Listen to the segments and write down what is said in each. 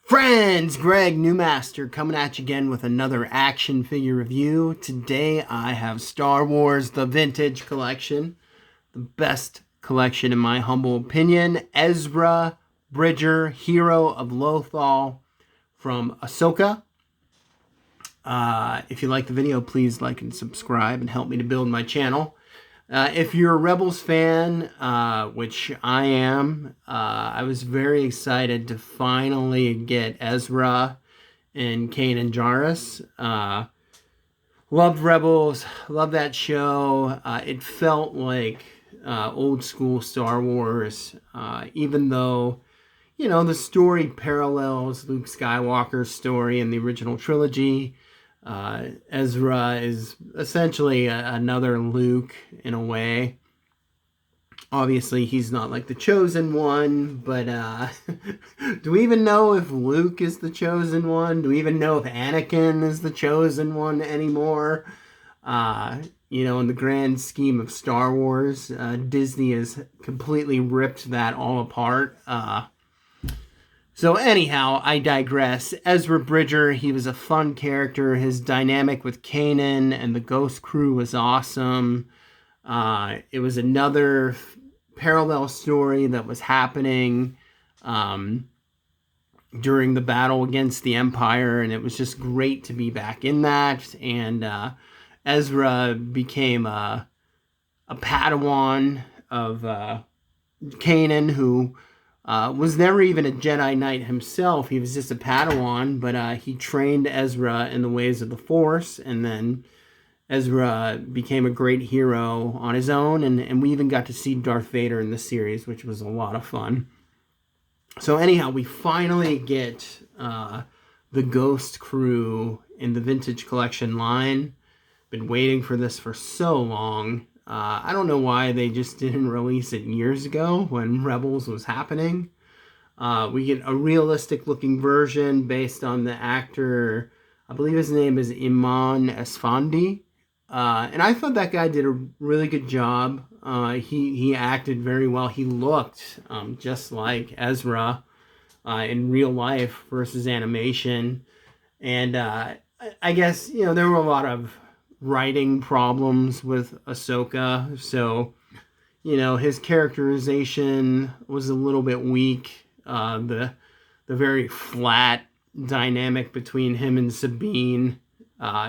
Friends, Greg Newmaster coming at you again with another action figure review. Today I have Star Wars The Vintage Collection, the best collection in my humble opinion. Ezra Bridger, Hero of Lothal from Ahsoka. If you like the video, please like and subscribe and help me to build my channel. If you're a Rebels fan, which I am, I was very excited to finally get Ezra and Kanan Jarrus. Loved Rebels, loved that show. It felt like old school Star Wars, even though, you know, the story parallels Luke Skywalker's story in the original trilogy. Ezra is essentially another Luke in a way. Obviously, he's not like the chosen one, but do we even know if Luke is the chosen one? Do we even know if Anakin is the chosen one anymore? You know, in the grand scheme of Star Wars, Disney has completely ripped that all apart. So anyhow, I digress. Ezra Bridger, he was a fun character. His dynamic with Kanan and the Ghost Crew was awesome. It was another parallel story that was happening during the battle against the Empire, and it was just great to be back in that. And Ezra became a Padawan of Kanan, who was never even a Jedi Knight himself. He was just a Padawan, but he trained Ezra in the ways of the Force, and then Ezra became a great hero on his own, and we even got to see Darth Vader in the series, which was a lot of fun. So anyhow, we finally get the Ghost Crew in the Vintage Collection line. Been waiting for this for so long. I don't know why they just didn't release it years ago when Rebels was happening. We get a realistic looking version based on the actor, I believe his name is Iman Esfandi. And I thought that guy did a really good job. He acted very well. He looked just like Ezra in real life versus animation. And I guess, you know, there were a lot of writing problems with Ahsoka, so, you know, his characterization was a little bit weak. The very flat dynamic between him and Sabine,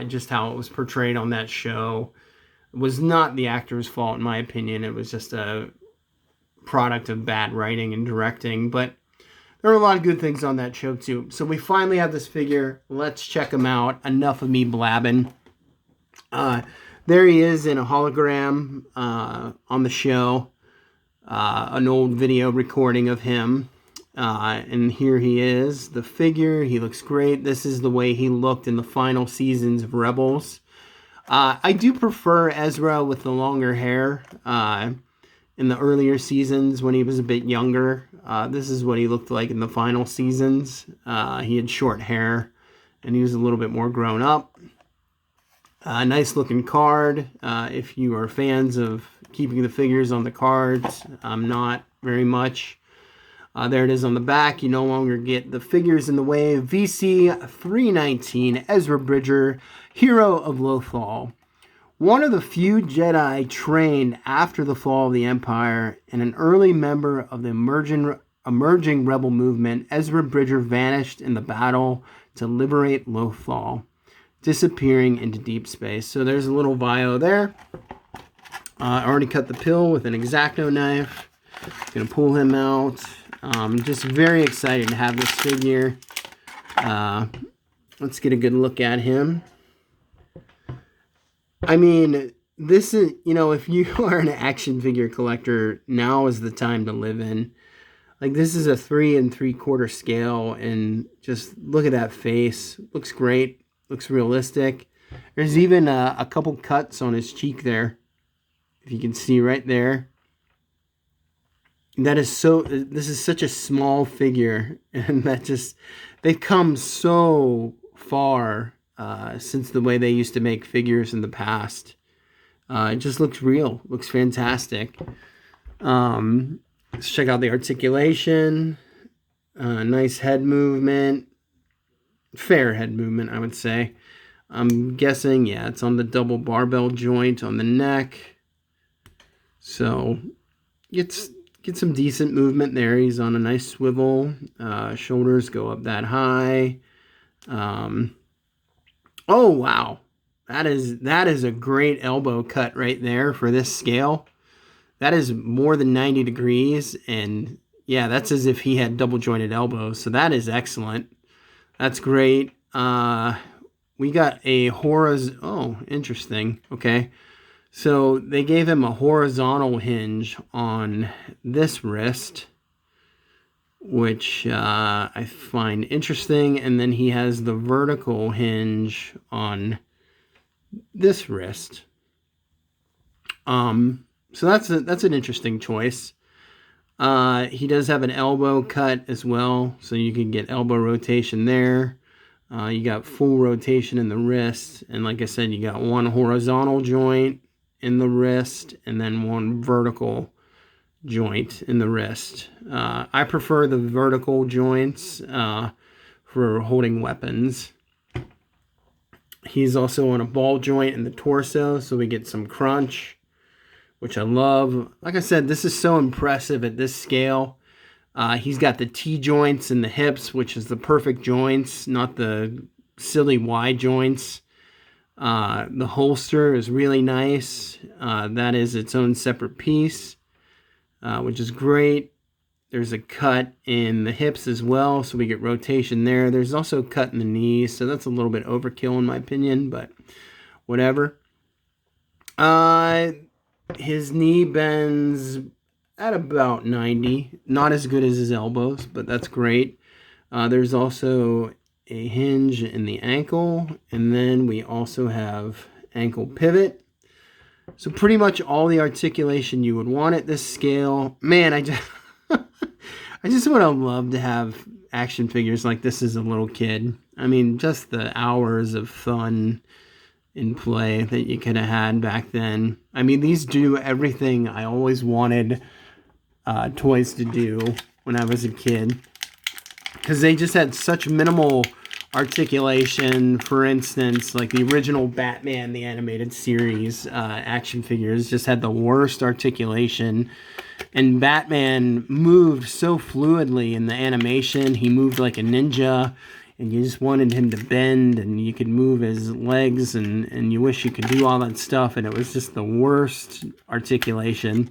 just how it was portrayed on that show, was not the actor's fault, in my opinion. It was just a product of bad writing and directing, but there were a lot of good things on that show too. So we finally have this figure. Let's check him out. Enough of me blabbing. There he is in a hologram on the show, an old video recording of him, and here he is, the figure. He looks great. This is the way he looked in the final seasons of Rebels. I do prefer Ezra with the longer hair in the earlier seasons when he was a bit younger. This is what he looked like in the final seasons. He had short hair, and he was a little bit more grown up. Nice looking card. If you are fans of keeping the figures on the cards, I'm not very much. There it is on the back. You no longer get the figures in the way. VC 319, Ezra Bridger, Hero of Lothal. One of the few Jedi trained after the fall of the Empire and an early member of the emerging rebel movement, Ezra Bridger vanished in the battle to liberate Lothal, disappearing into deep space. So there's a little bio there. I already cut the pill with an X-Acto knife. Gonna pull him out. Just very excited to have this figure. Let's get a good look at him. I mean, this is, you know, if you are an action figure collector, now is the time to live in. Like, this is a 3 3/4 scale, and just look at that face. Looks great. Looks realistic. There's even a couple cuts on his cheek there, if you can see right there. That is so, this is such a small figure, and that just, they've come so far since the way they used to make figures in the past. It just looks real, looks fantastic. Let's check out the articulation. Nice head movement. Fair head movement, I would say. I'm guessing, yeah, it's on the double barbell joint on the neck. So get some decent movement there. He's on a nice swivel. Shoulders go up that high. Oh, wow. That is a great elbow cut right there for this scale. That is more than 90 degrees. And yeah, that's as if he had double jointed elbows. So that is excellent. That's great. We got a horizontal. Oh, interesting. Okay. So they gave him a horizontal hinge on this wrist, which I find interesting. And then he has the vertical hinge on this wrist. So that's an interesting choice. He does have an elbow cut as well, so you can get elbow rotation there. You got full rotation in the wrist, and like I said, you got one horizontal joint in the wrist and then one vertical joint in the wrist. I prefer the vertical joints for holding weapons. He's also on a ball joint in the torso, so we get some crunch, which I love. Like I said, this is so impressive at this scale. He's got the T-joints in the hips, which is the perfect joints, not the silly Y joints. The holster is really nice. That is its own separate piece, which is great. There's a cut in the hips as well, so we get rotation there. There's also a cut in the knees, so that's a little bit overkill in my opinion, but whatever. His knee bends at about 90. Not as good as his elbows, but that's great. There's also a hinge in the ankle, and then we also have ankle pivot. So pretty much all the articulation you would want at this scale. Man, I just would have loved to have action figures like this as a little kid. I mean, just the hours of fun in play that you could have had back then. I mean, these do everything I always wanted toys to do when I was a kid, because they just had such minimal articulation. For instance, like the original Batman, the animated series action figures just had the worst articulation, and Batman moved so fluidly in the animation. He moved like a ninja, and you just wanted him to bend, and you could move his legs, and you wish you could do all that stuff, and it was just the worst articulation.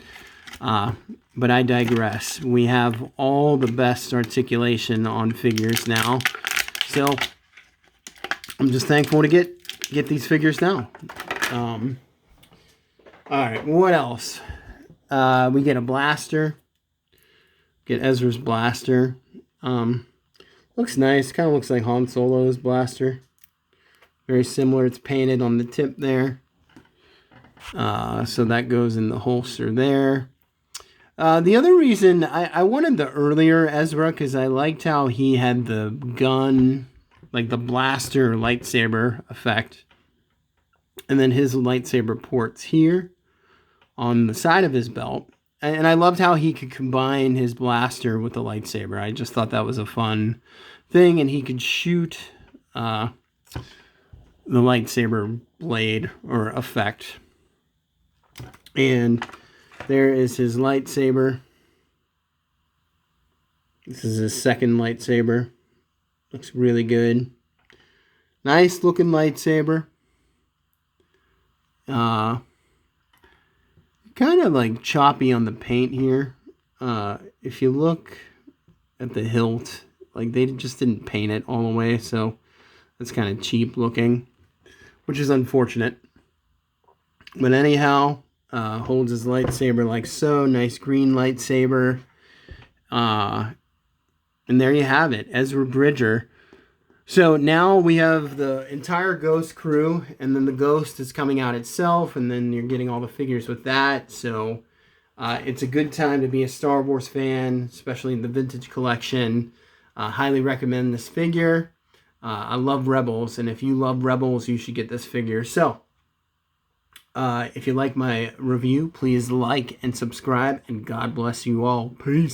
But I digress. We have all the best articulation on figures now. So I'm just thankful to get these figures now. All right, what else? We get a blaster. Get Ezra's blaster. Looks nice. Kind of looks like Han Solo's blaster. Very similar. It's painted on the tip there. So that goes in the holster there. The other reason I wanted the earlier Ezra, because I liked how he had the gun, like the blaster lightsaber effect. And then his lightsaber ports here on the side of his belt. And I loved how he could combine his blaster with the lightsaber. I just thought that was a fun thing. And he could shoot the lightsaber blade or effect. And there is his lightsaber. This is his second lightsaber. Looks really good. Nice looking lightsaber. Kind of like choppy on the paint here. If you look at the hilt, like they just didn't paint it all the way, so that's kind of cheap looking, which is unfortunate. But anyhow, holds his lightsaber like so. Nice green lightsaber. And there you have it, Ezra Bridger. So now we have the entire Ghost crew, and then the Ghost is coming out itself, and then you're getting all the figures with that. So it's a good time to be a Star Wars fan, especially in the vintage collection. Highly recommend this figure. I love Rebels, and if you love Rebels, you should get this figure. So if you like my review, please like and subscribe, and God bless you all. Peace.